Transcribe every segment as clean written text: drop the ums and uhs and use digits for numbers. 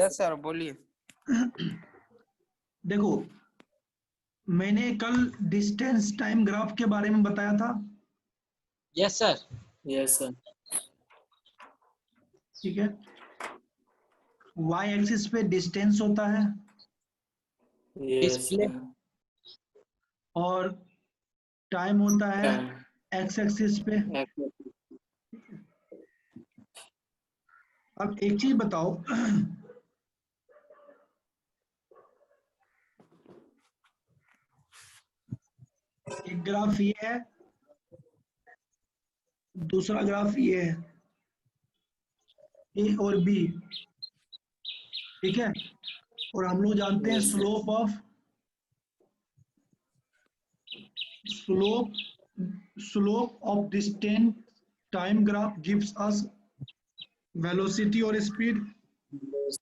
Yes sir बोलिए। देखो, मैंने कल डिस्टेंस टाइम ग्राफ के बारे में बताया था। Yes sir. Yes sir. ठीक है, वाई एक्सिस पे डिस्टेंस होता है यस डिस्प्ले और टाइम होता है एक्स एक्सिस पे। अब एक चीज बताओ, एक ग्राफ ये है, दूसरा ग्राफ ये है, ए और बी। ठीक है, और हम लोग जानते हैं slope of distance time graph gives us velocity और speed. Yes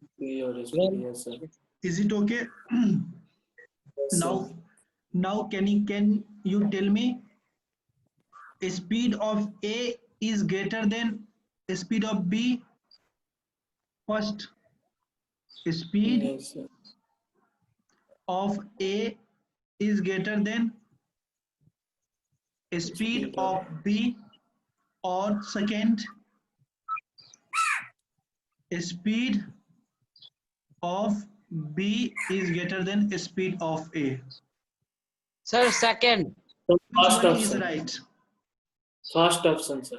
sir. Is it okay? Now can you tell me speed of A is greater than speed of B? First, speed Yes sir. of A is greater than speed of B, or second, speed of B is greater than speed of A. Sir, second. Which First one is option. right? First option sir.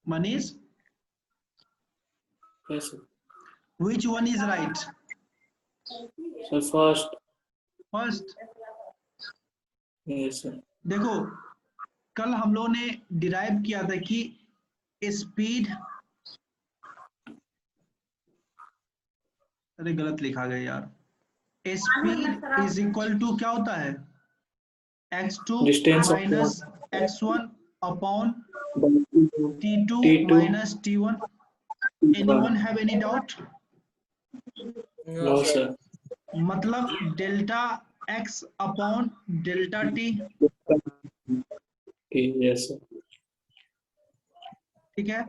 Manish, Yes sir. which one is right? So first. First. Yes sir. देखो, कल हम लोगों ने derive किया था कि speed, अरे गलत लिखा गया यार, स्पीड इज इक्वल टू क्या होता है, x2 minus x1 upon t2 minus t1। Anyone have any doubt? No sir. मतलब delta x upon delta t। Okay, yes sir. ठीक है,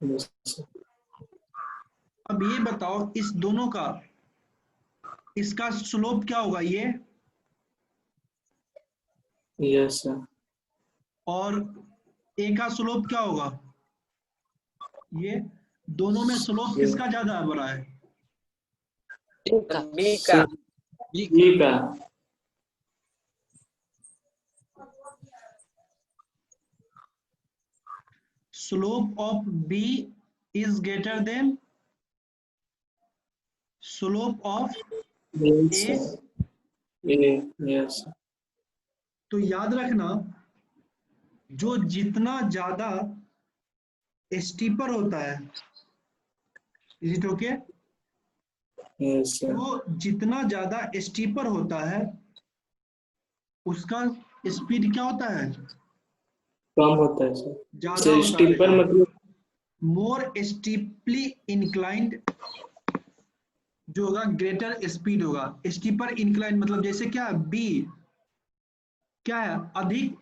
Yes sir. अब ये बताओ इस दोनों का, इसका स्लोप क्या होगा ये, Yes sir. और ए का स्लोप क्या होगा ये। दोनों में स्लोप किसका ज्यादा बड़ा है? बी का। B का। Slope of B is greater than slope of Yes A. sir. A. Yes sir. तो याद रखना, जो जितना ज्यादा स्टीपर होता है, is it okay, Yes sir. वो जितना ज्यादा स्टीपर होता है उसका स्पीड क्या होता है, कम होता है सर। ज्यादा सर होता स्टीपर है। मतलब मोर स्टीपली इंक्लाइंड जो होगा ग्रेटर स्पीड होगा। स्टीपर इंक्लाइंड मतलब जैसे क्या बी क्या है, अधिक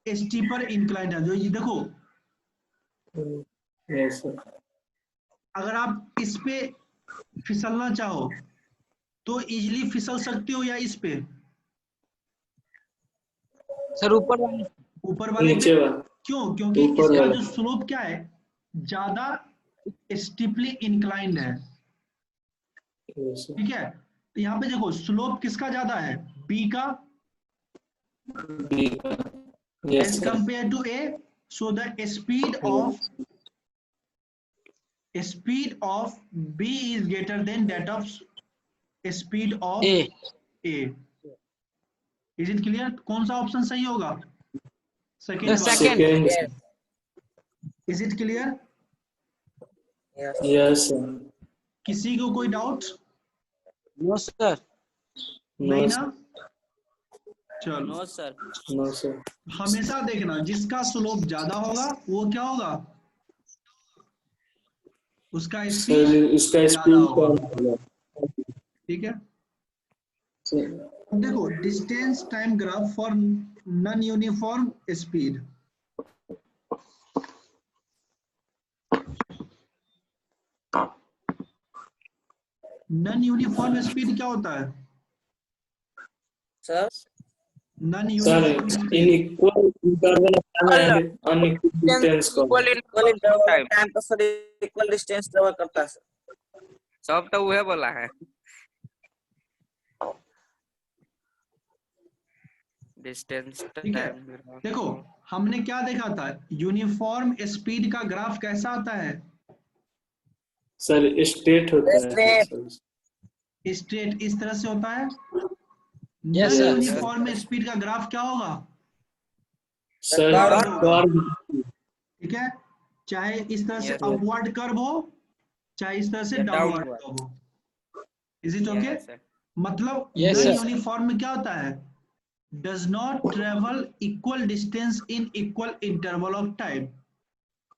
स्टीपर इंक्लाइंड है। जो ये देखो, यस सर। अगर आप इस पे फिसलना चाहो तो इजीली फिसल सकते हो, या इस पे सर ऊपर वाले। ऊपर वाले नीचे पे। वाला। क्यों? क्योंकि ऊपर इसका वाला। जो स्लोप क्या है, ज्यादा स्टीपली इंक्लाइंड है। Yes sir. ठीक है, तो यहाँ पे देखो स्लोप किसका ज्यादा है, बी का B का। Yes as sir. Compare to A. So the speed of B is greater than that of speed of A. A. Is it clear? कौन सा ऑप्शन सही होगा? The सेकेंड वाला। second. Is it clear? Yes sir. किसी को कोई doubt? No sir. नहीं no ना? चलो, नो सर। No sir. हमेशा देखना जिसका स्लोप ज्यादा होगा वो क्या होगा, उसका सर स्पीड इसका ज्यादा स्पीड होगा। कम होगा। ठीक है, सर अब देखो distance time graph for non uniform speed. Non uniform speed क्या होता है? Sir non sir uniform speed inequal interval of time and unequal distance को इक्वल इंटरवल ऑफ टाइम तो सर इक्वल डिस्टेंस कवर करता है sir. सब तो वह बोला है डिस्टेंस ठीक है। टाइम। देखो हमने क्या देखा था, यूनिफॉर्म स्पीड का ग्राफ कैसा आता है? सर स्ट्रेट होता है Straight. सर। स्ट्रेट इस तरह से होता है। Yes, non sir. Uniform speed का ग्राफ क्या होगा? सर कर्व ठीक है, चाहे इस तरह से Yes. अपवर्ड कर्व हो, चाहे इस तरह से या डाउनवर्ड downward. कर्व हो। Is it okay? Yes, sir. मतलब Yes, नॉन sir. यूनिफॉर्म में क्या होता है? Does not travel equal distance in equal interval of time.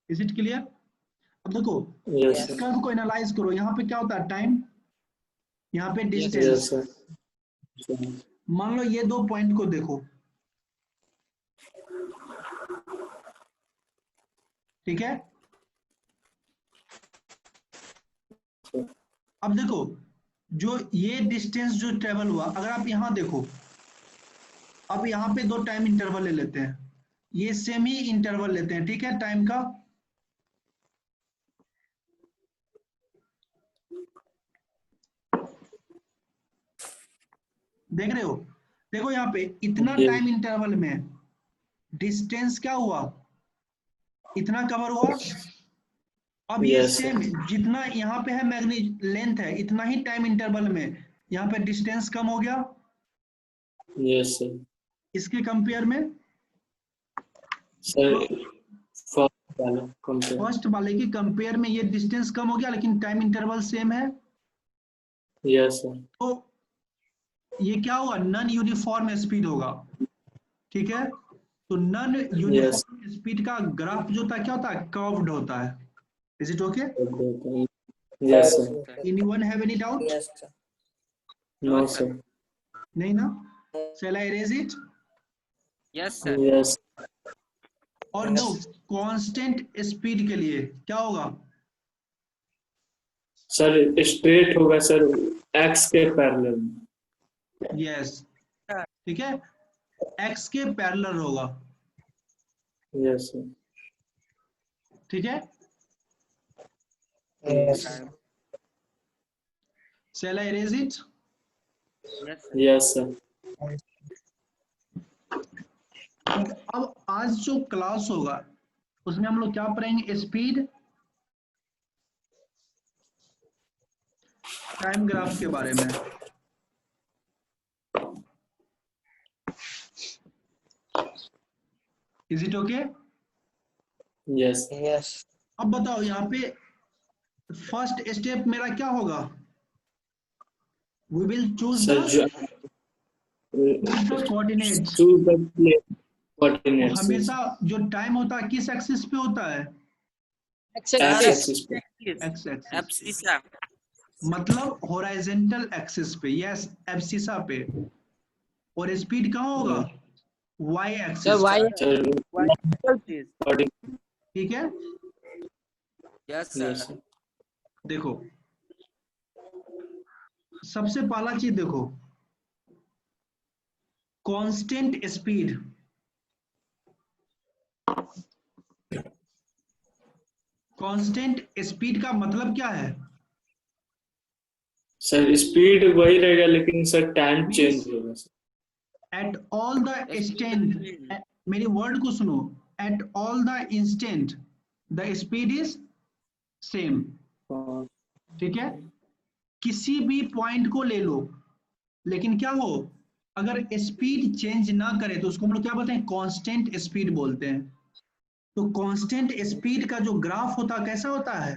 Is it clear? अब देखो यस इस कर्व को एनालाइज करो, यहाँ पे क्या होता है? टाइम, यहाँ पे यस डिस्टेंस। सर। मान लो ये 2 पॉइंट को देखो, ठीक है। अब देखो जो ये डिस्टेंस जो ट्रेवल हुआ, अगर आप यहाँ देखो, अब यहाँ पे 2 टाइम इंटरवल ले लेते हैं, ये सेम ही इंटरवल लेते हैं, ठीक है, टाइम का। देख रहे हो? देखो यहाँ पे इतना जी। टाइम इंटरवल में डिस्टेंस क्या हुआ? इतना कवर हुआ। अब ये Yes, सेम जितना यहाँ पे है मैग्नीट लेंथ है, इतना ही टाइम इंटरवल में यहाँ पे डिस्टेंस कम हो गया। Yes sir. इसके कंपेयर में सर फर्स्ट वाला कंपेयर। फर्स्ट वाले के कंपेयर में ये डिस्टेंस कम हो गया, लेकिन टाइम इंटरवल सेम है। Yes sir. तो ये क्या होगा? नॉन यूनिफॉर्म स्पीड होगा, ठीक है। तो नॉन यूनिफॉर्म स्पीड का ग्राफ जो होता है क्या होता है? कर्व्ड होता है। Is it okay? Yes sir. Anyone have any doubt? Yes, sir. No sir. नहीं ना? Shall I erase it? Yes, sir. Yes और दो कांस्टेंट स्पीड के लिए क्या होगा? सर स्ट्रेट होगा सर एक्स के पैरेलल। यस, ठीक है, एक्स के पैरेलल होगा, यस सर। ठीक है। Yes. Shall I erase it? Yes, sir. Yes sir. अब आज जो क्लास होगा उसमें हम लोग क्या पढ़ेंगे? स्पीड, टाइम ग्राफ के बारे में। Is it okay? Yes Yes. अब बताओ यहाँ पे फर्स्ट स्टेप मेरा क्या होगा? We will choose sir the coordinates. Choose the place coordinates. हमेशा जो टाइम होता है किस एक्सिस पे होता है? एक्स एक्सिस पे। X axis, Abscissa. मतलब हॉरिजॉन्टल एक्सिस पे। यस, एब्सिसा पे। और स्पीड कहाँ होगा? Y Sir, axis, why? Sir ठीक है। Yes, sir. यस देखो सबसे पहला चीज देखो, कांस्टेंट स्पीड। कांस्टेंट स्पीड का मतलब क्या है? सर स्पीड वही रहेगा लेकिन सर टाइम चेंज होगा sir. At all the instant, मेरी वर्ड को सुनो, at all the instant the speed is same, हाँ, ठीक है। किसी भी पॉइंट को ले लो, लेकिन क्या हो, अगर स्पीड चेंज ना करे तो उसको हम लोग क्या बोलते हैं? कांस्टेंट स्पीड बोलते हैं। तो कांस्टेंट स्पीड का जो ग्राफ होता है कैसा होता है?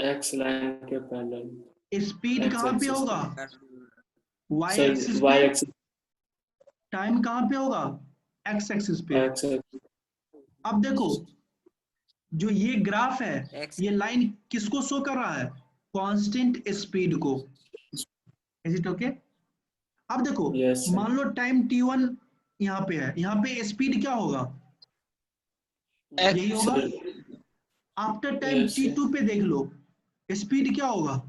एक्स लाइन के पैरेलल। स्पीड कहाँ पे होगा? वाई सर एक्सिस वाई पे। एक्सिस टाइम कहाँ पे होगा? एक्स एक्सिस पे। एक्स। अब देखो जो ये ग्राफ है, X. ये लाइन किसको शो कर रहा है? कांस्टेंट स्पीड को। Is it okay? अब देखो Yes, sir. मान लो टाइम t1 यहाँ पे है, यहाँ पे स्पीड क्या होगा? यही होगा। After time Yes, sir. t2 पे देख लो, स्पीड क्या होगा,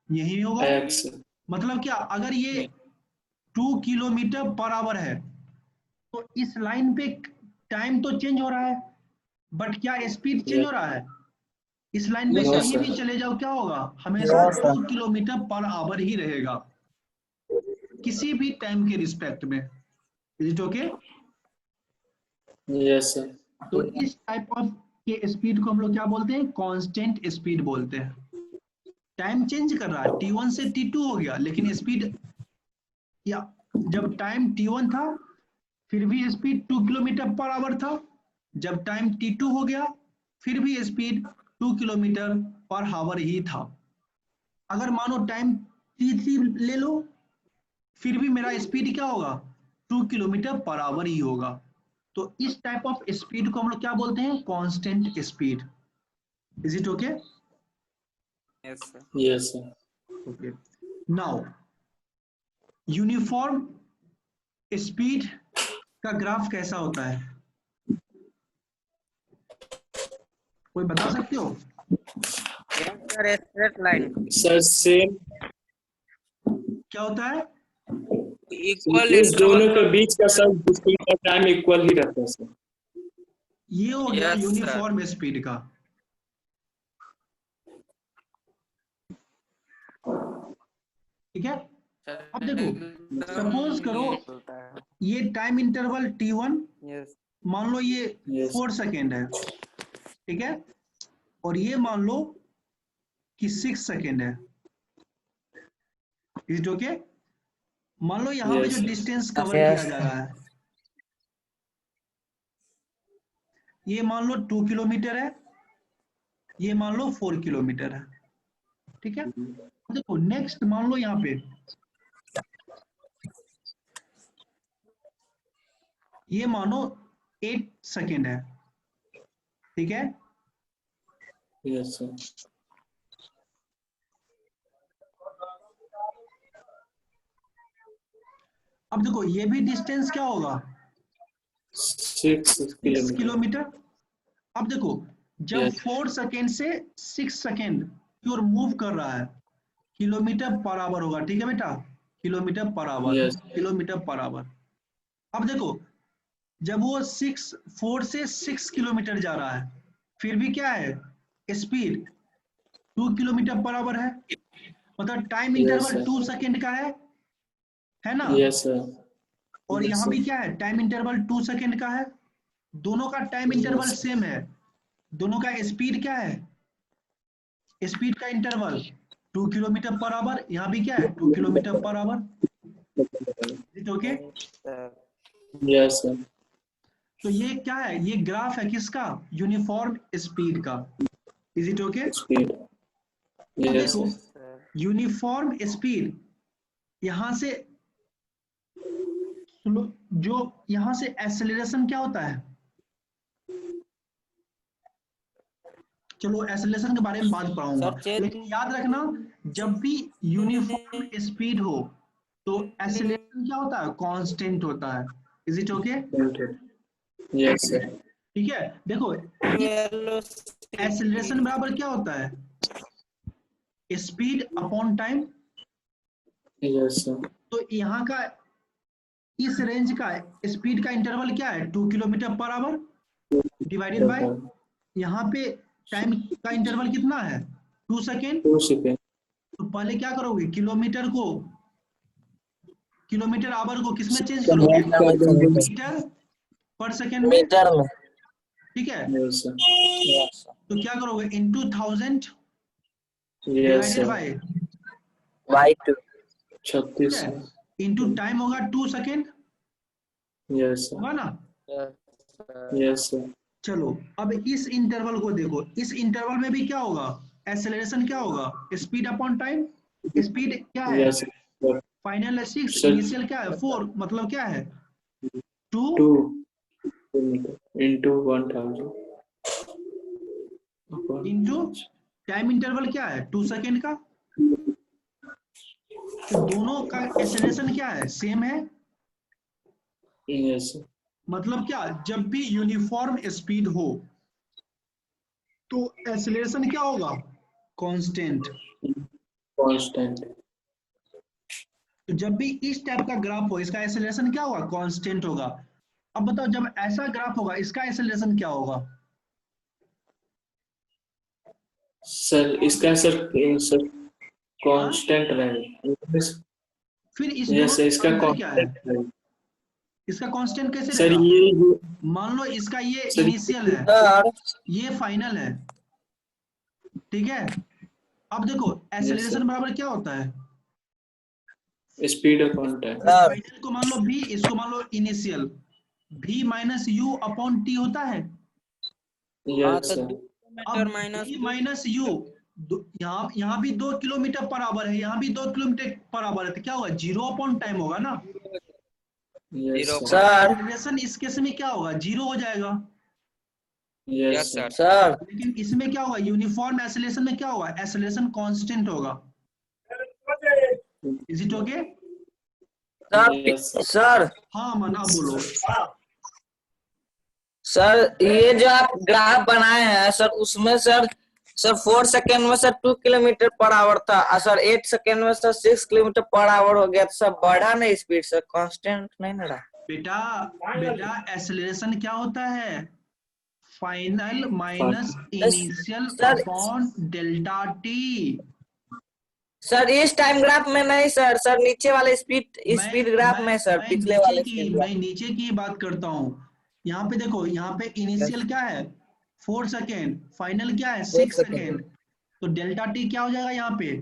यही होगा। x मतलब क्या, अगर ये 2 किलोमीटर पर आवर है तो इस लाइन पे टाइम तो चेंज हो रहा है, बट क्या स्पीड चेंज हो रहा है? इस लाइन पे No, कहीं sir. भी चले जाओ क्या होगा, हमेशा No, sir. 2 kilometre per hour ही रहेगा किसी भी टाइम के रिस्पेक्ट में। Is it okay? Yes, sir. तो इस टाइप ऑफ के स्पीड को हम लोग क्या बोलते हैं, कांस्टेंट स्पीड बोलते हैं। टाइम चेंज कर रहा है, T1 से T2 हो गया, लेकिन स्पीड, या जब टाइम T1 था फिर भी स्पीड 2 किलोमीटर पर आवर था, जब टाइम T2 हो गया फिर भी स्पीड 2 किलोमीटर पर आवर ही था। अगर मानो टाइम T3 ले लो, फिर भी मेरा स्पीड क्या होगा, 2 किलोमीटर पर आवर ही होगा। तो इस टाइप ऑफ स्पीड को हम लोग क्या बोलते हैं, constant speed. Is it okay? Yes, sir. Yes, sir. Okay, now uniform speed का ग्राफ कैसा होता है, कोई बता सकते हो? Yes, sir. A straight line. Sir, same. क्या होता है? Equal इस दोनों interval. के बीच का सर डिस्टेंस का टाइम इक्वल ही रहता है सर। ये हो गया Yes, sir. यूनिफॉर्म स्पीड का। ठीक है, अब देखो, सपोज करो ये टाइम इंटरवल T1, Yes. मान लो ये Yes. 4 सेकेंड है, ठीक है, और ये मान लो कि 6 सेकेंड है। Is it okay? मान लो यहाँ पे Yes, जो sir. डिस्टेंस कवर Yes, किया जा रहा है, ये मान लो 2 किलोमीटर है, ये मान लो 4 किलोमीटर है, ठीक है। देखो नेक्स्ट मान लो यहाँ पे ये मानो 8 सेकेंड है, ठीक है। Yes, sir. अब देखो ये भी डिस्टेंस क्या होगा, 6 6 किलोमीटर। किलोमीटर। अब देखो जब Yes. 4 सेकेंड से 6 सेकेंड की ओर मूव कर रहा है, किलोमीटर पर आवर होगा, ठीक है बेटा, kilometre per our, Yes. Kilometre per our. अब देखो जब वो 4 से 6 किलोमीटर जा रहा है, फिर भी क्या है, स्पीड 2 किलोमीटर पर आवर है, मतलब time Yes, interval sir. 2 second का है ना। Yes, sir. और Yes, यहाँ sir. भी क्या है, टाइम इंटरवल 2 सेकेंड का है, दोनों का टाइम इंटरवल Yes. सेम है, दोनों का स्पीड क्या है, स्पीड का इंटरवल 2 किलोमीटर पर आवर, यहाँ भी क्या है 2 kilometre per our. Okay, Yes, sir. तो ये क्या है, ये ग्राफ है किसका, यूनिफॉर्म स्पीड का। Is it okay? Speed. अब Yes, देखो sir. यूनिफॉर्म स्पीड, यहां से जो यहां से एक्सेलरेशन क्या होता है, चलो एक्सेलरेशन के बारे में बात पढ़ाऊंगा, Sir, change लेकिन याद रखना जब भी यूनिफॉर्म स्पीड हो तो एक्सेलरेशन क्या होता है, कांस्टेंट होता है। Is it okay? Yes, sir. ठीक है, देखो velocity. एक्सेलरेशन बराबर क्या होता है, speed upon time. Yes, sir. तो यहाँ का इस रेंज का स्पीड का इंटरवल क्या है, 2 kilometre per our divided by, यहाँ पे टाइम का इंटरवल कितना है, 2 सेकेंड। 2 seconds. तो पहले क्या करोगे, किलोमीटर आवर को किसमें चेंज करोगे, मीटर पर सेकेंड में, मीटर में। ठीक है। Yes, sir. Yes, तो क्या करोगे, into 1000 Yes, divided sir. By, by 2. 36. Into time होगा 2 सेकेंड, Yes, sir. होगा ना। Yes, sir. चलो अब इस इंटरवल को देखो, इस इंटरवल में भी क्या होगा, एक्सेलरेशन क्या होगा, स्पीड अपॉन टाइम। स्पीड क्या है, Yes, sir. फाइनल है 6, Sir. इनिशियल क्या है 4, मतलब क्या है 2 2 kilometer into 1000 upon into time interval क्या है 2 सेकेंड का। तो दोनों का एक्सेलरेशन क्या है, सेम है। Yes, sir. मतलब क्या, जब भी यूनिफॉर्म स्पीड हो तो एक्सेलरेशन क्या होगा, कांस्टेंट। कांस्टेंट। तो जब भी इस टाइप का ग्राफ हो इसका एक्सेलरेशन क्या होगा? कांस्टेंट होगा। अब बताओ जब ऐसा ग्राफ होगा इसका एक्सेलरेशन क्या होगा? सर इसका सर कांस्टेंट रहेगा। फिर इस यस दोनों इसका में अंतर क्या है? कांस्टेंट रहेगा। इसका कांस्टेंट कैसे सर रहेगा? ये मान लो इसका ये सर इनिशियल है, सर ये फाइनल है, ठीक है। अब देखो एक्सेलरेशन बराबर क्या होता है? Speed upon time. Sir final को मान लो v, इसको मान लो initial, v minus u upon t होता है। हाँ यस तो सर। 2 किलोमीटर अब माइनस v माइनस यू, यहाँ भी 2 किलोमीटर पर आवर है, यहाँ भी 2 किलोमीटर पर आवर है, तो क्या होगा? 0 अपॉन टाइम होगा ना। Yes Zero sir. Sir acceleration इस केस में क्या होगा? 0 हो जाएगा। Yes yes sir. Sir. Sir लेकिन इसमें क्या होगा? यूनिफॉर्म एक्सेलरेशन में क्या होगा? एक्सेलरेशन कांस्टेंट होगा। Is it okay? Sir yes sir. Sir हाँ मन, आप बोलो। सर ये जो आप ग्राफ बनाए हैं सर उसमें सर 4 सेकेंड में सर 2 किलोमीटर पर आवर था और सर 8 सेकेंड में सर 6 किलोमीटर पर आवर हो गया। तो सर बढ़ा नहीं स्पीड सर, कांस्टेंट नहीं ना रहा। बेटा बेटा एक्सेलरेशन क्या होता है? Final minus initial sir upon delta T. Sir इस टाइम ग्राफ में नहीं सर, सर नीचे वाले स्पीड ग्राफ में सर, पिछले वाले स्पीड मैं ग्राफ। नीचे की बात करता हूँ। यहाँ पे देखो, यहाँ पे इनिशियल क्या है? 4 सेकेंड, फाइनल क्या है? 6 सेकेंड। तो डेल्टा टी क्या हो जाएगा यहाँ पे?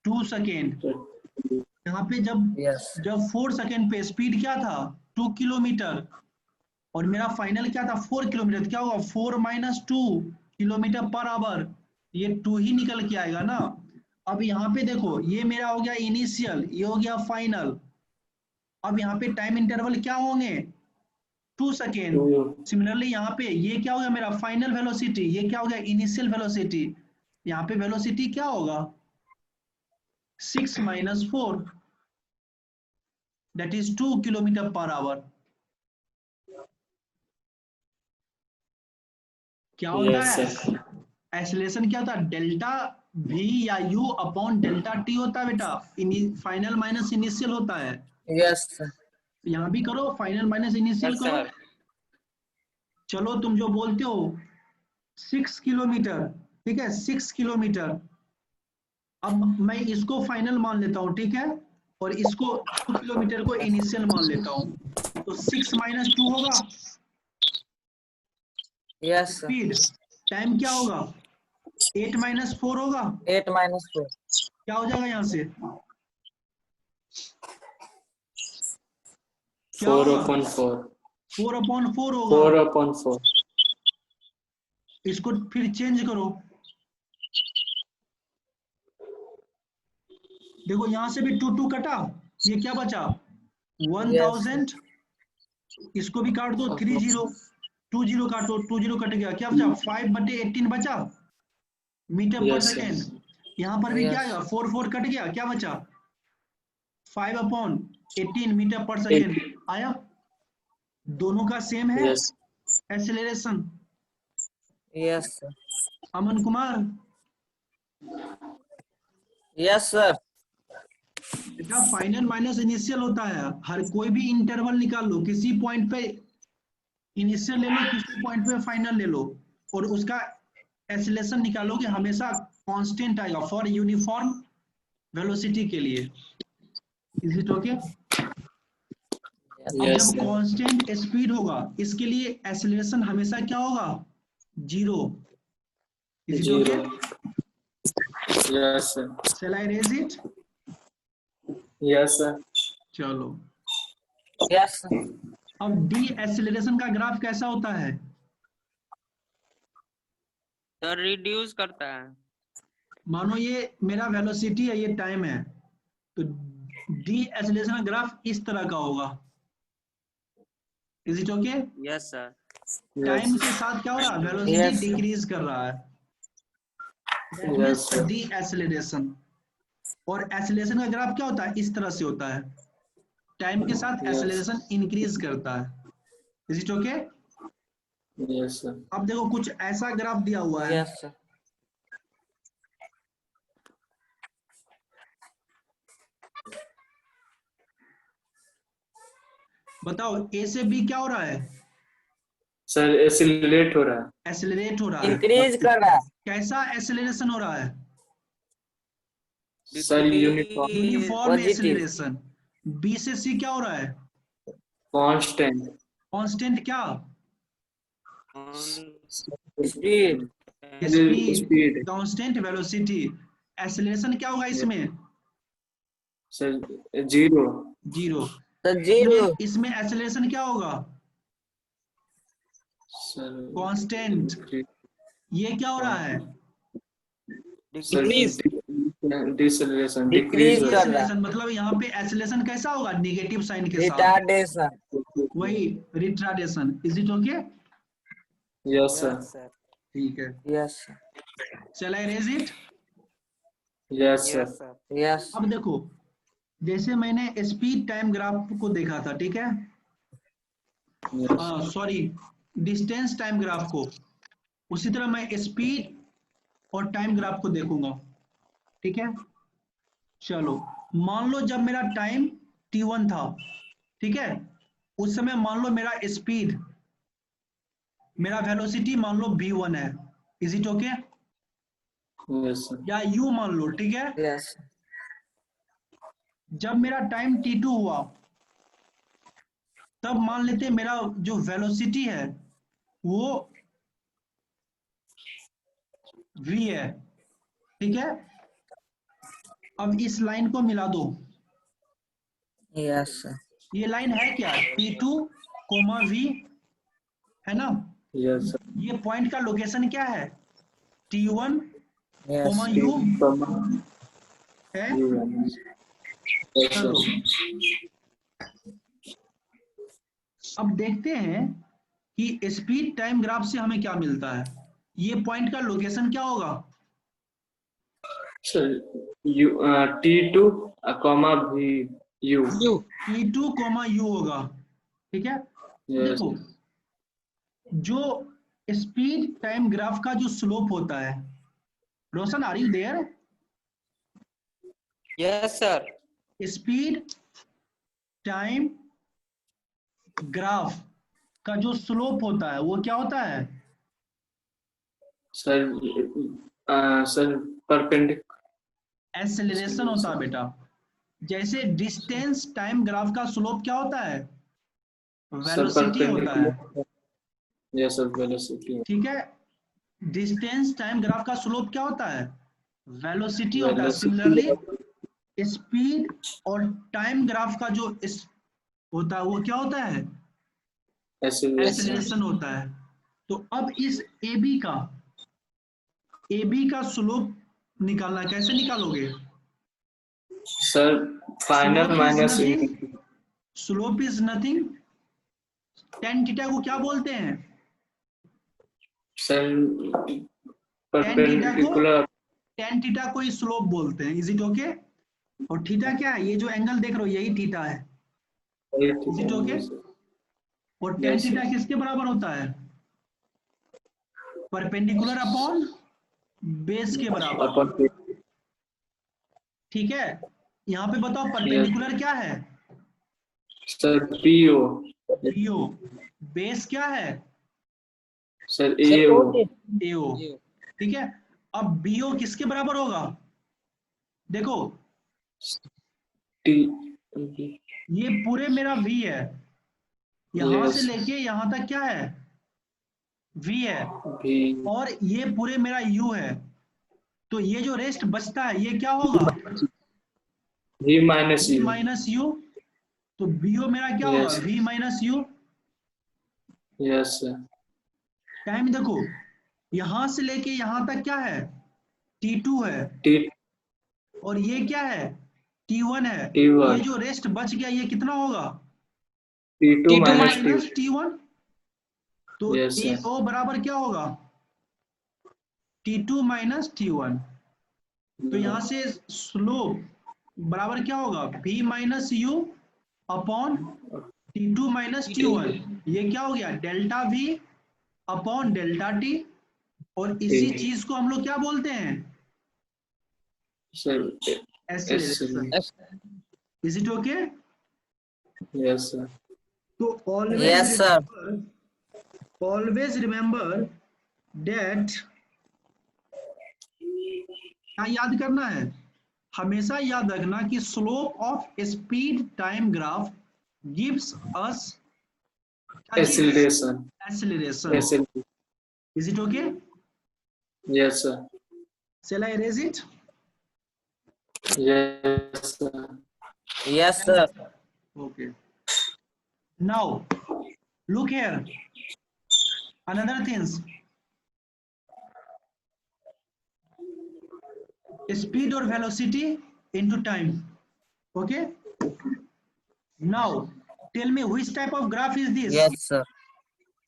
2 सेकेंड। यहाँ पे यस जब 4 सेकेंड पे स्पीड क्या था? 2 किलोमीटर, और मेरा फाइनल क्या था? 4 किलोमीटर। क्या होगा? 4 माइनस 2 किलोमीटर पर आवर, ये 2 ही निकल के आएगा ना। अब यहाँ पे देखो, ये मेरा हो गया इनिशियल, ये हो गया फाइनल। अब यहाँ पे टाइम इंटरवल क्या होंगे? 2 सेकेंड। सिमिलरली यहाँ पे ये क्या हो गया मेरा? Final velocity. ये क्या हो गया? Initial velocity. यहाँ पे वेलोसिटी क्या होगा? 6 minus 4, that is 2 kilometre per our. क्या होता यस है? सर। एक्सेलरेशन क्या होता है? डेल्टा v या u अपॉन डेल्टा t होता है बेटा। फाइनल माइनस इनिशियल होता है। यस यहाँ भी करो, फाइनल माइनस इनिशियल यस करो। सर। चलो तुम जो बोलते हो 6 किलोमीटर, ठीक है, 6 किलोमीटर। अब मैं इसको फाइनल मान लेता हूँ, ठीक है, और इसको 2 किलोमीटर को इनिशियल मान लेता हूँ। तो 6 माइनस 2 होगा यस स्पीड। टाइम क्या होगा? 8 माइनस 4 होगा। 8 माइनस 4 क्या हो जाएगा यहाँ से? 4/4। 4/4 होगा। 4/4। इसको फिर चेंज करो। देखो यहाँ से भी 2 कटा, ये क्या बचा? 1000। इसको भी काट दो, 30, 20 काटो, 20 कट गया, क्या बचा? 5/18 बचा मीटर पर यस सेकेंड। सर। यहाँ पर भी क्या Yes. आएगा? 4 कट गया, क्या बचा? 5/18 मीटर पर सेकेंड आया। दोनों का सेम है yes acceleration. Yes Aman Kumar, yes sir. बेटा फाइनल माइनस इनिशियल होता है। हर कोई भी इंटरवल निकाल लो, किसी पॉइंट पे इनिशियल ले लो, किसी पॉइंट पे फाइनल ले लो, और उसका एक्सेलरेशन निकालोगे, हमेशा कांस्टेंट आएगा फॉर यूनिफॉर्म वेलोसिटी के लिए। Is it okay? अब यस जब कांस्टेंट स्पीड होगा इसके लिए एक्सेलरेशन हमेशा क्या होगा? 0। Is it okay? Yes sir. Shall I raise it? Yes sir. चलो, यस अब डी एक्सेलरेशन का ग्राफ कैसा होता है? सर रिड्यूस करता है। मानो ये मेरा वेलोसिटी है, ये टाइम है, तो डी एक्सेलरेशन का ग्राफ इस तरह का होगा। Is it okay? Yes sir. Time के साथ क्या हो रहा है? Velocity Yes. डिक्रीज कर रहा है। Yes, sir. D acceleration. और एक्सेलरेशन का ग्राफ क्या होता है? इस तरह से होता है। टाइम के साथ Yes. एक्सेलरेशन इंक्रीज करता है। Is it okay? Yes sir. अब देखो कुछ ऐसा ग्राफ दिया हुआ है, यस बताओ ए से बी क्या हो रहा है? सर एक्सीलरेट हो रहा है। एक्सेलरेट हो रहा है। इंक्रीज कर रहा है। कैसा एक्सेलरेशन हो रहा है? Sir uniform uniform positive. Acceleration. B से सी क्या हो रहा है? कांस्टेंट कांस्टेंट क्या? Speed. Speed. Speed. Constant velocity. Acceleration क्या होगा इसमें? Sir zero. जीरो। तो जीरो। इसमें एक्सेलरेशन क्या होगा? Sir constant. ये क्या हो रहा है? सर डिसलेशन डिक्रीज डिक्रीज हो कर रहा रहा है। एक्सेलरेशन मतलब यहाँ पे एक्सेलरेशन कैसा होगा? नेगेटिव साइन के साथ। रिटार्डेशन। है। वही retardation. Is it okay? Yes sir. ठीक है। Yes shall I raise it? Yes sir. Yes. अब देखो, जैसे मैंने स्पीड टाइम ग्राफ को देखा था, ठीक है, yes sorry, distance time graph को, उसी तरह मैं स्पीड और टाइम ग्राफ को देखूंगा। ठीक है, चलो, मान लो जब मेरा टाइम t1 था, ठीक है, उस समय मान लो मेरा स्पीड, मेरा वेलोसिटी मान लो v1 है। Is it okay? Yes sir. या u मान लो, ठीक है। यस। जब मेरा टाइम t2 हुआ, तब मान लेते हैं मेरा जो वेलोसिटी है वो v है। ठीक है, अब इस लाइन को मिला दो। यस ये लाइन है क्या? t2, v, है ना? Yes sir. ये पॉइंट का लोकेशन क्या है? t1, yes. u है। चलो, अब देखते हैं कि स्पीड टाइम ग्राफ से हमें क्या मिलता है। ये पॉइंट का लोकेशन क्या होगा? सर T2 कॉमा भी U। यू t2, u होगा। ठीक है, यस देखो, जो स्पीड टाइम ग्राफ का जो स्लोप होता है, Roshan are you there? Yes sir. Speed time graph का जो स्लोप होता है वो क्या होता है? सर सर परपेंडिकुलर एक्सेलरेशन होता है बेटा। जैसे डिस्टेंस टाइम ग्राफ का स्लोप क्या होता है? सर वेलोसिटी होता है। परपेंडिकुलर। Yes sir velocity. ठीक है, डिस्टेंस टाइम ग्राफ का स्लोप क्या होता है? वेलोसिटी होता है। वेलोसिटी सिमिलरली स्पीड और टाइम ग्राफ का जो होता है वो क्या होता है? एक्सेलरेशन। एक्सेलरेशन होता है। तो अब इस AB का स्लोप निकालना, कैसे निकालोगे? Sir final minus slope is nothing, tan theta को क्या बोलते हैं? सर tan थीटा को परपेंडिकुलर। ही स्लोप बोलते हैं। Is it okay? और थीटा क्या है? ये जो एंगल देख रहे हो यही थीटा है। Is it okay? और tan Yes, थीटा sir. किसके बराबर होता है? परपेंडिकुलर अपॉन बेस के बराबर। अपन ठीक है, यहाँ पे बताओ Yes. परपेंडिकुलर क्या है? Sir PO। PO। बेस क्या है? Sir AO। AO। ठीक है, अब BO किसके बराबर होगा? देखो, T। ये पूरे मेरा V है, यहां Yes. से लेके यहां तक क्या है? V है। भी और ये पूरे मेरा U है, तो ये जो रेस्ट बचता है ये क्या होगा? V minus V U। Minus U। तो BO मेरा क्या होगा? Yes. V minus U। Yes, sir. Time देखो, यहां से लेके यहां तक क्या है? T2 है। T और ये क्या है? T1 है। T1 ये जो रेस्ट बच गया ये कितना होगा? T2 T2 minus T। Minus T1। तो Yes, sir. AO बराबर क्या होगा? T2 minus T1। तो यहां से स्लोप बराबर क्या होगा? V minus U upon T2 minus T1। ये क्या हो गया? Delta V upon delta T। और इसी चीज को हम लोग क्या बोलते हैं? Sir. Acceleration. Is it okay? Yes, sir. तो Yes, sir. Always remember that, क्या याद करना है, हमेशा याद रखना कि slope of speed time graph gives us Acceleration. acceleration. Acceleration. Is it okay? Yes, sir. Shall I erase it? Yes, sir. Yes, sir. Okay. Now look here, another things, speed or velocity into time. Okay, now tell me which type of graph is this? Yes, sir.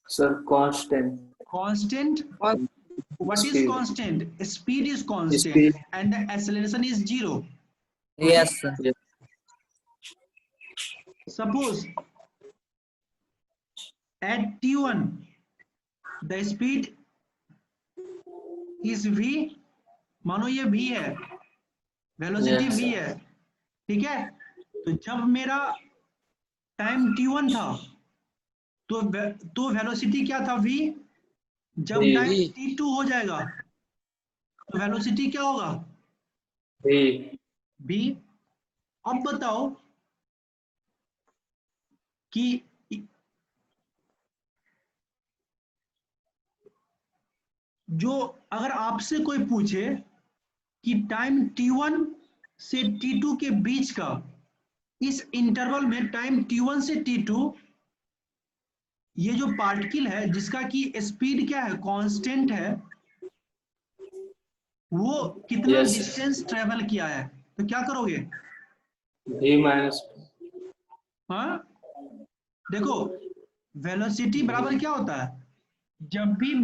Sir, constant. Constant. What is Speed. constant? Speed is constant. Speed. And the acceleration is 0. Yes, sir. Yes. Suppose at t1 the speed is v, मानो ये v है, velocity Yes, v sir. है, ठीक है। तो जब मेरा time t1 था तो वेलोसिटी क्या था v, जब V. टाइम t2 हो जाएगा तो वेलोसिटी क्या होगा V. v। अब बताओ कि जो अगर आपसे कोई पूछे कि टाइम t1 से t2 के बीच का, इस इंटरवल में टाइम t1 से t2 ये जो पार्टिकल है जिसका कि स्पीड क्या है, कांस्टेंट है, वो कितना Yes. डिस्टेंस ट्रेवल किया है, तो क्या करोगे? V minus. हाँ देखो, वेलोसिटी बराबर क्या होता है, जब भी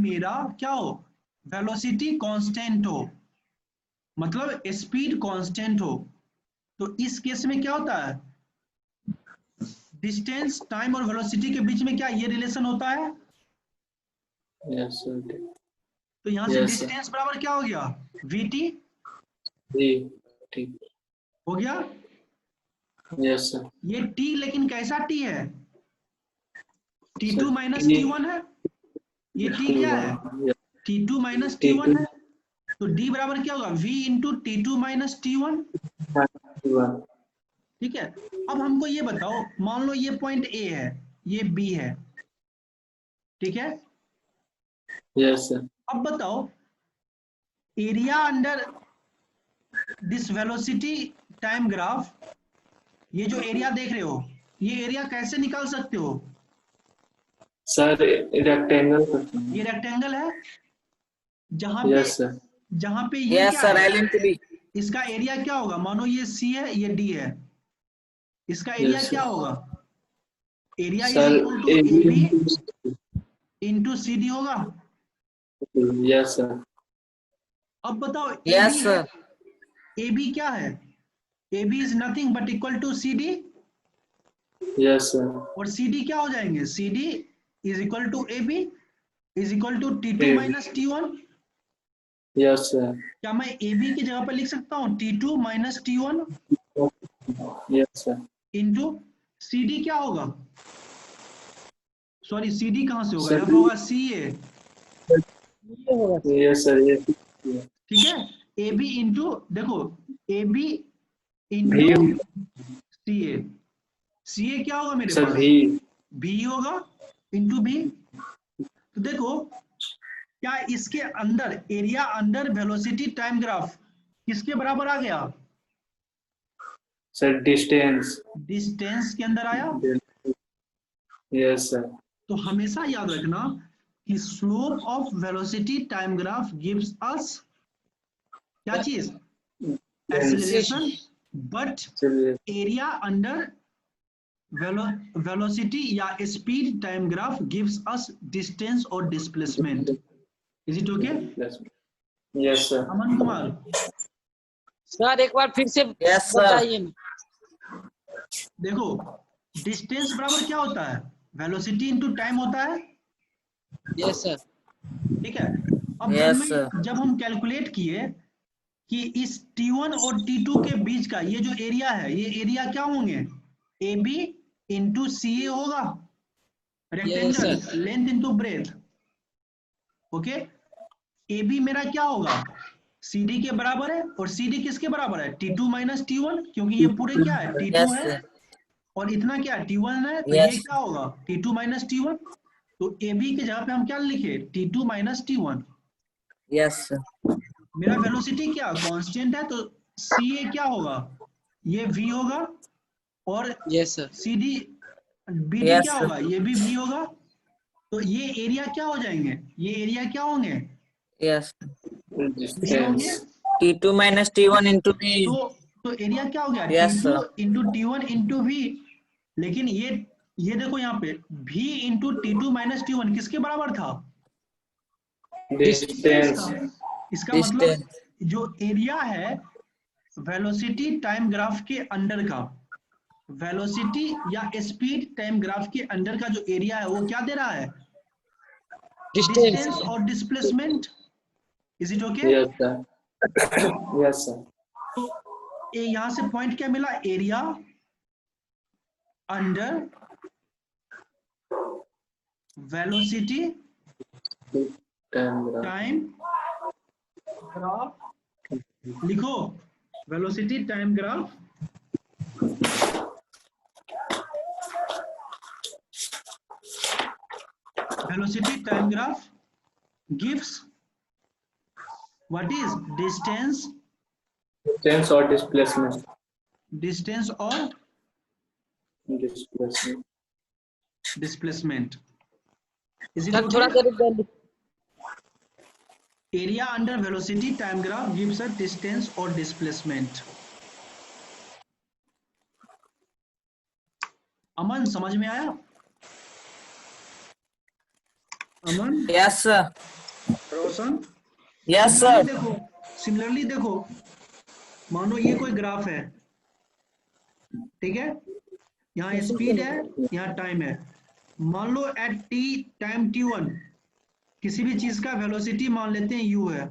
मेरा क्या हो, वेलोसिटी कांस्टेंट हो, मतलब स्पीड कांस्टेंट हो, तो इस केस में क्या होता है, डिस्टेंस टाइम और वेलोसिटी के बीच में क्या ये रिलेशन होता है। Yes, sir. तो यहाँ से Yes, sir. डिस्टेंस बराबर क्या हो गया, vt V. T. हो गया। Yes, sir. ये t लेकिन कैसा t है, t2 Sir, minus T- t1 है, ये t क्या है, Yes. t2 minus T2. t1 है, तो d बराबर क्या होगा, v into t2 minus t1। T1. ठीक है। अब हमको ये बताओ, मान लो ये पॉइंट A है, ये B है, ठीक है। Yes, sir. अब बताओ area under this velocity time graph, ये जो एरिया देख रहे हो, ये एरिया कैसे निकाल सकते हो, Sir, rectangle. ये रेक्टेंगल है, Yes, sir. जहां पे ये Yes, क्या sir. है, L into B. इसका एरिया क्या होगा, मानो ये C है ये D है, इसका एरिया Yes, sir. क्या होगा, area is Sir, equal to AB. AB into CD होगा। Yes, sir. अब बताओ Yes, AB sir. AB क्या है, AB is nothing but equal to CD, Yes, sir. और CD क्या हो जाएंगे, CD is equal to AB is equal to T2 AB. Minus T1। Yes, sir. क्या मैं AB की जगह पर लिख सकता हूँ T2 minus T1 Yes, sir. Into CD क्या होगा, सॉरी CD कहाँ से होगा, Sir, यहाँ पर होगा CA, Yes, sir. Yes. ठीक है। AB इंटू देखो AB इंटू CA, CA क्या होगा मेरे Sir, पास, V. B होगा इंटू B। तो देखो क्या इसके अंदर area under velocity time graph किसके बराबर आ गया, Sir, distance. डिस्टेंस के अंदर आया। Yes, sir. तो हमेशा याद रखना कि slope of velocity time graph gives us क्या चीज, acceleration, but Sir, yes. Area under velocity या speed time graph gives us distance और displacement. Is it okay? Yes, sir. Aman Kumar, sir एक बार फिर से Yes, sir. बताइए। देखो डिस्टेंस बराबर क्या होता है, वेलोसिटी इनटू टाइम होता है, यस सर। ठीक है। अब Yes, sir. जब हम कैलकुलेट किए कि इस T1 और T2 के बीच का ये जो एरिया है, ये एरिया क्या होंगे, AB इंटू CA होगा, rectangle sir. Length into breadth. Okay, AB मेरा क्या होगा, CD के बराबर है, और CD किसके बराबर है, T2 माइनस T1, क्योंकि ये पूरे क्या है, T2 यस है सर, और इतना क्या है, T1 है, तो ये यस क्या होगा, T2 माइनस T1। तो AB के जगह पे हम क्या लिखे, T2 minus T1। Yes sir, मेरा वेलोसिटी क्या कांस्टेंट है, तो CA क्या होगा, ये V होगा, और Yes, sir. CD BD yes क्या सर, होगा, ये भी V होगा। तो ये एरिया क्या हो जाएंगे, ये एरिया क्या होंगे, यस V होंगे। Distance T2 minus T1 into V। तो एरिया क्या हो गया, yes T2 sir, into T1 into V। लेकिन ये देखो यहाँ पे V into T2 minus T1 किसके बराबर था, डिस्टेंस डिस्टेंस का। इसका मतलब डिस्टेंस। जो एरिया है वेलोसिटी टाइम ग्राफ के अंडर का, वेलोसिटी या स्पीड टाइम ग्राफ के अंडर का जो एरिया है वो क्या दे रहा है, Distance. डिस्टेंस और displacement. Is it okay. Yes sir, yes sir, तो यहाँ से पॉइंट क्या मिला, area under velocity time graph, लिखो velocity time graph velocity time graph gives what is distance distance और displacement, or displacement, displacement। is it Sir, थोड़ा okay, देर रुक जाइए. area under velocity time graph gives a distance or displacement। अमन समझ में आया, अमन, yes sir, रोशन। Yes similarly sir, देखो, similarly देखो, मानो ये कोई ग्राफ है, ठीक है, यहाँ स्पीड है, यहाँ टाइम है। मान लो एट टी टाइम T1 किसी भी चीज का वेलोसिटी मान लेते हैं u है।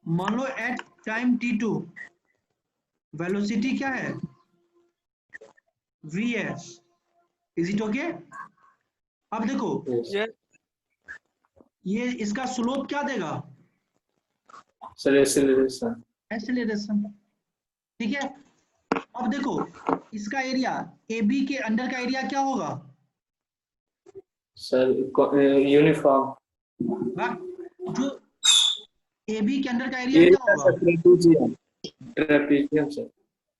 मान लो एट टाइम T2 वेलोसिटी क्या है, v है। Is it okay. अब देखो Yes, ये इसका स्लोप क्या देगा, सर एक्सेलरेशन, एक्सेलरेशन, ठीक है। अब देखो इसका एरिया AB के अंडर का एरिया क्या होगा, सर यूनिफॉर्म, जो AB के अंडर का एरिया ये क्या होगा, ट्रेपेजियम, ट्रेपेजियम सर,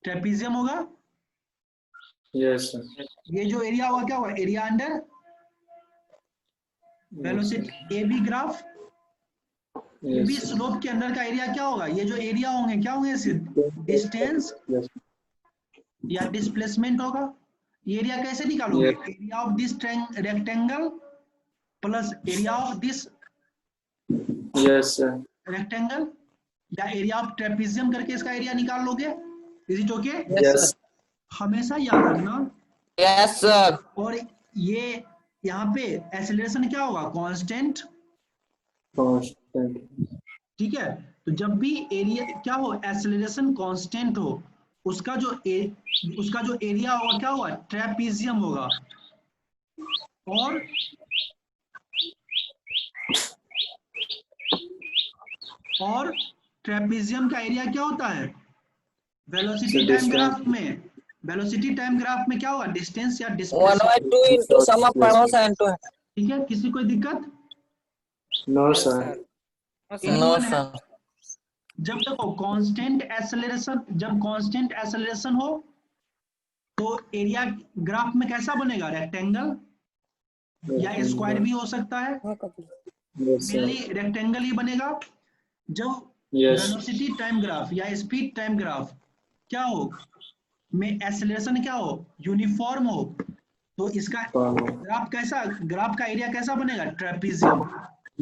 ट्रेपेजियम होगा। यस सर, ये जो एरिया होगा क्या होगा, area under velocity AB graph, AB yes slope के अंदर का एरिया क्या होगा, ये जो एरिया होंगे क्या होंगे, डिस्टेंस यस या डिस्प्लेसमेंट होगा। ये एरिया कैसे निकालोगे, Yes. Area of this rectangle plus area of this yes sir, rectangle, या एरिया ऑफ ट्रेपेजियम करके इसका एरिया निकाल लोगे। Is it okay. यस हमेशा याद रखना। यस सर, और ये यहाँ पे एक्सेलरेशन क्या होगा, कांस्टेंट, कांस्टेंट, ठीक है। तो जब भी एरिया क्या हो, एक्सेलरेशन कांस्टेंट हो, उसका जो एरिया होगा क्या होगा, ट्रेपेजियम होगा। और ट्रेपेजियम का एरिया क्या होता है, velocity So time distance. Graph में, वेलोसिटी टाइम ग्राफ में क्या होगा, डिस्टेंस या 1/2 displacement, into sum of power sine two. ठीक है। किसी कोई दिक्कत, नो सर, नो सर, जब देखो कांस्टेंट एक्सेलरेशन, जब कांस्टेंट एक्सेलरेशन हो तो एरिया ग्राफ में कैसा बनेगा, रेक्टेंगल या स्क्वायर भी हो सकता है, यस सर, मेनली रेक्टेंगल ही बनेगा। जब यस वेलोसिटी टाइम ग्राफ या स्पीड टाइम ग्राफ क्या हो, में एक्सेलरेशन क्या हो, यूनिफॉर्म हो, तो इसका ग्राफ कैसा, ग्राफ का एरिया कैसा बनेगा, trapezium.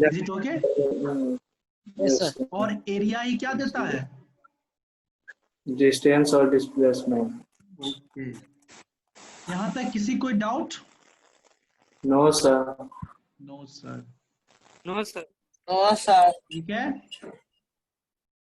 Is it okay. Yes, sir. और एरिया ही क्या देता है, डिस्टेंस और डिस्प्लेसमेंट, ओके। यहाँ तक किसी कोई doubt, no sir, no sir, no sir. No sir, ठीक है।